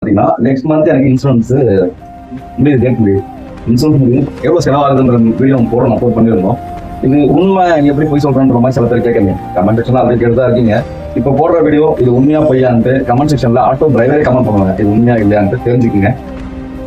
பார்த்தீங்கன்னா next month எனக்கு insurance முடியுது, டேட் முடியுது. இன்சூரன்ஸ் முடியுது, எவ்வளோ செலவாகுதுன்ற வீடியோ போட அப்லோட் பண்ணியிருந்தோம். இது உண்மை எப்படி போய் சொல்றேன்ற மாதிரி சில பேர் கேட்குறீங்க. கமெண்ட் செக்ஷன்ல அப்படி கேட்டுதான் இருக்கீங்க. இப்போ போடுற வீடியோ இது உண்மையா பொய்யான்ட்டு கமெண்ட் செக்ஷன்ல ஆட்டோ டிரைவரே கமெண்ட் பண்ணுவாங்க, இது உண்மையா இல்லையான்ட்டு தெரிஞ்சுக்கங்க.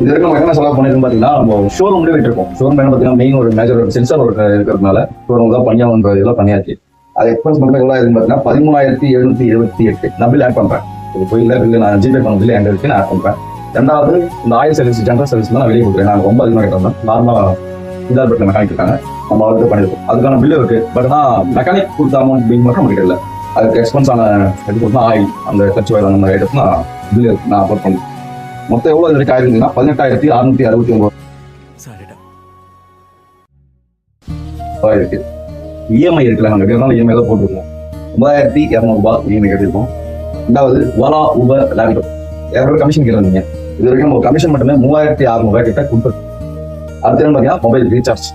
இது வரைக்கும் நம்ம என்ன செலவு பண்ணிருக்கோம் பார்த்தீங்கன்னா, நம்ம ஷோரூம்லேயே விட்டுருக்கோம். ஷோரூம் என்ன பார்த்தீங்கன்னா மெயின் ஒரு மேஜர் ஒரு சென்சார் ஒரு இருக்கிறதுனால ஷோரூம் தான் பண்ணியாகன்ற இதெல்லாம் பண்ணியாச்சு. அது எக்ஸ்பென்ஸ் மட்டும் எவ்வளோ ஆகுதுன்னு பார்த்தீங்கன்னா 13,778 நான் பில் ஆட் பண்ணுறேன். இது போயில பில்லு நான் ஜிபே பண்ண பில்லு எங்க இருக்கு நான் ஆட் பண்ணுறேன். ரெண்டாவது இந்த ஆயில் சர்வீஸ் ஜென்ரல் சர்வீஸ் நான் வெளியே கொடுக்குறேன். நான் ரொம்ப அதிகமாக கேட்டேன். நார்மலாக இதால் மெக்கானிக் இருக்காங்க, நம்ம வந்து பண்ணிருக்கோம். அதுக்கான பில்லு இருக்கு. பட் ஆனால் மெக்கானிக் கொடுத்த அமௌண்ட் பில் மட்டும் நமக்கு இல்லை. அதுக்கு எக்ஸ்பென்ஸ் ஆன எடுத்து கொடுத்தா ஆயில் அந்த கட்சி ஆயில் அந்த மாதிரி ஐட்டம்ஸ் நான் பில்லு இருக்கு, நான் அப்லோட் பண்ணுறேன். மொத்தம் எவ்வளோ இதுக்கு ஆயிருந்தீங்கன்னா 18,669 இருக்கு. இஎம்ஐ இருக்குல்ல, நாங்கள் கேட்டாலும் இஎம்ஐ தான் போட்டுருக்கோம். 9,200 இஎம்ஐ கட்டிருக்கோம். ரெண்டாவது ஓலா ஊபர் லேப்டாப் யாரோட கமிஷன் கேட்டிருந்தீங்க. இது வரைக்கும் நம்ம கமிஷன் மட்டுமே 3,600 கிட்ட கொடுத்துருக்கோம். அடுத்து என்ன பார்த்தீங்கன்னா மொபைல் ரீசார்ஜ்.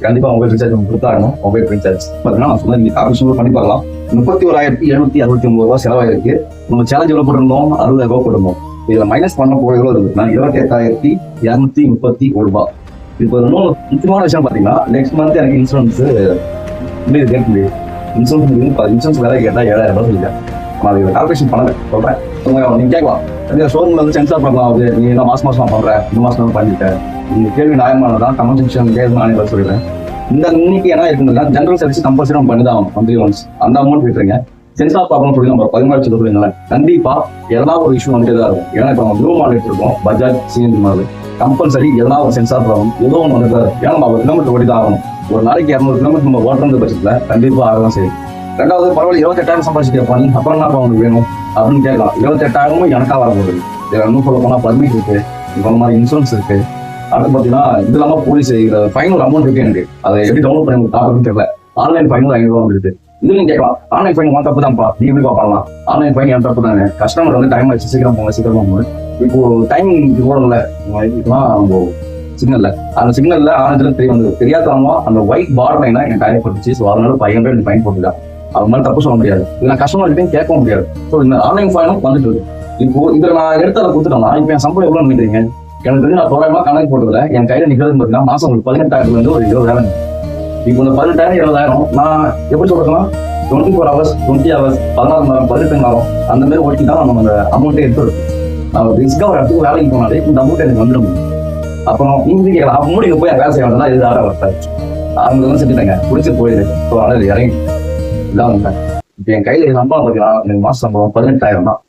கண்டிப்பாக மொபைல் ரீசார்ஜ் கொடுத்தாகணும். மொபைல் ரீசார்ஜ் பார்த்தீங்கன்னா நான் சொன்னேன், நீங்கள் கமிஷன் பண்ணி பார்க்கலாம். 31,769 செலவாயிருக்கு. நம்ம சேலஞ்ச் எவ்வளோ போட்டிருந்தோம், 60,000 போட்டிருந்தோம். இதில் மைனஸ் பண்ண போக எவ்வளோ இருக்குன்னா 28,231 இப்போ இன்னொரு முக்கியமான விஷயம் பார்த்தீங்கன்னா நெக்ஸ்ட் மந்த் எனக்கு இன்சூரன்ஸ் முடியுது, டேட் முடியுது. இன்சூரன்ஸ் முடியுது. இன்சூரன்ஸ் வேலை கேட்டால் 7,000 சொல்லிட்டேன். நான் அதை கால்குலேஷன் பண்ணல சொல்கிறேன். நீங்கள் கேட்கலாம், ஷோரூமில் வந்து சென்சார் ப்ராப்ளம் ஆகுது, நீ என்ன மாதம் பண்ணுறேன், இந்த மாதம் பண்ணிட்டேன். இந்த கேள்வி நியாயமானதான். கமெண்ட் செக்ஷன் கேள்வி நானே சொல்லிடுறேன். இந்த இன்னைக்கு என்ன இருக்குதுன்னா ஜென்ரல் சர்வீஸ் கம்பல்சரி நம்ம பண்ணி தான் ஆகும். மந்த்லி ஒன்ஸ் அந்த அமௌண்ட் விட்டுருங்க. சென்சார் ப்ராப்ளம் சொல்லி நம்ம 14 சொல்லுங்களேன். கண்டிப்பாக எதனா ஒரு இஷ்யூ வந்துட்டு தான் இருக்கும். ஏன்னா இப்போ நம்ம ப்ளூ மாடல் எடுத்துருக்கோம், பஜாஜ் சிஎன்ஜி மாடல். கம்பல்சரி எதனா ஒரு சென்சார் ப்ராப்ளம் ஏதோ ஒன்று வந்துட்டு தான். ஏன்னா நம்ம 1 கிலோமீட்டர் ஓடி தான் ஆகணும். ஒரு நாளைக்கு 200 கிலோமீட்டர் நம்ம ஓட்டுறது பட்சத்தில் கண்டிப்பாக ஆகலாம். சரி, ரெண்டாவது பரவாயில்ல 28,000 சம்பாதிச்சு கேட்பாங்க, அப்புறம் என்ன உங்களுக்கு வேணும் அப்படின்னு கேட்கலாம். 28,000 எனக்கா வர போகுது. இதில் இன்னும் சொல்ல போனால் பர்மிட் இருக்கு, இப்போ மாதிரி இன்சூரன்ஸ் இருக்கு. அடுத்து பார்த்தீங்கன்னா இது இல்லாமல் போலீஸ் ஃபைன் ஒரு அமௌண்ட் இருக்கு. எனக்கு அதை எப்படி டவுன்லோட் பண்ணி உங்களுக்கு பார்க்கணும்னு தெரியல. ஆன்லைன் ஃபைன் 500 இருக்கு. இதுலையும் கேட்கலாம், ஆன்லைன் ஃபைன் உன் தப்பு தான்ப்பா, நீ எப்படி பண்ணலாம்? ஆன்லைன் ஃபைன் என் தப்பு தானே. கஸ்டமர் வந்து டைம் ஆச்சு, சீக்கிரம் போங்க சீக்கிரம் போங்க. இப்போ டைம் ஓடல நம்ம சிக்னல்ல, அந்த சிக்னல்ல ஆனதுல தெரியாதவங்க அந்த ஒயிட் பார்டர் லைனா எனக்கு காயப்பட்டுச்சு. ஸோ அதனால 500 ஃபைன் போட்டுருக்காங்க. அது மாதிரி தப்பு சொல்ல முடியாது. இது நான் கஸ்டமர்கிட்டையும் கேட்க முடியாது. ஸோ இந்த ஆன்லைன் ஃபைனும் வந்துட்டு இருக்கு. இப்போ இதில் நான் எடுத்து அதை கொடுத்துட்டோம்னா இப்போ என் சம்பளம் எவ்வளோ நினைக்கிறீங்க? எனக்கு தெரிஞ்சு நான் தோராயமாக கணக்கு போட்டதில்ல. என் கையில் நிற்கிறது பார்த்தீங்கன்னா மாதம் ஒரு 18,000 ஒரு 20,000. இப்போ இந்த 18,000 20,000 நான் எப்படி சொல்றேன்னா 24 hours 20 hours 14 மணி நேரம் 18 மணி நேரம் அந்த மாதிரி ஓட்டி தான் நம்ம அந்த அமௌண்ட்டே எடுத்துருக்கோம். நான் ரிஸ்க்காக ஒரு இடத்துக்கு வேலைக்கு போனாலே இந்த அமௌண்ட் எனக்கு வந்துடும். அப்புறம் இங்கே கேட்கலாம், அப்போ இங்கே போய் வேலை செய்ய வேண்டாம், இது ஆட வரட்டாரு அவங்க செஞ்சுட்டாங்க, பிடிச்சிட்டு போயிடுது. ஸோ அதனால இறங்கி இதான் இப்போ என் கையில் சம்பளம் பார்த்தீங்கன்னா எனக்கு மாச சம்பளம் 18,000 தான்.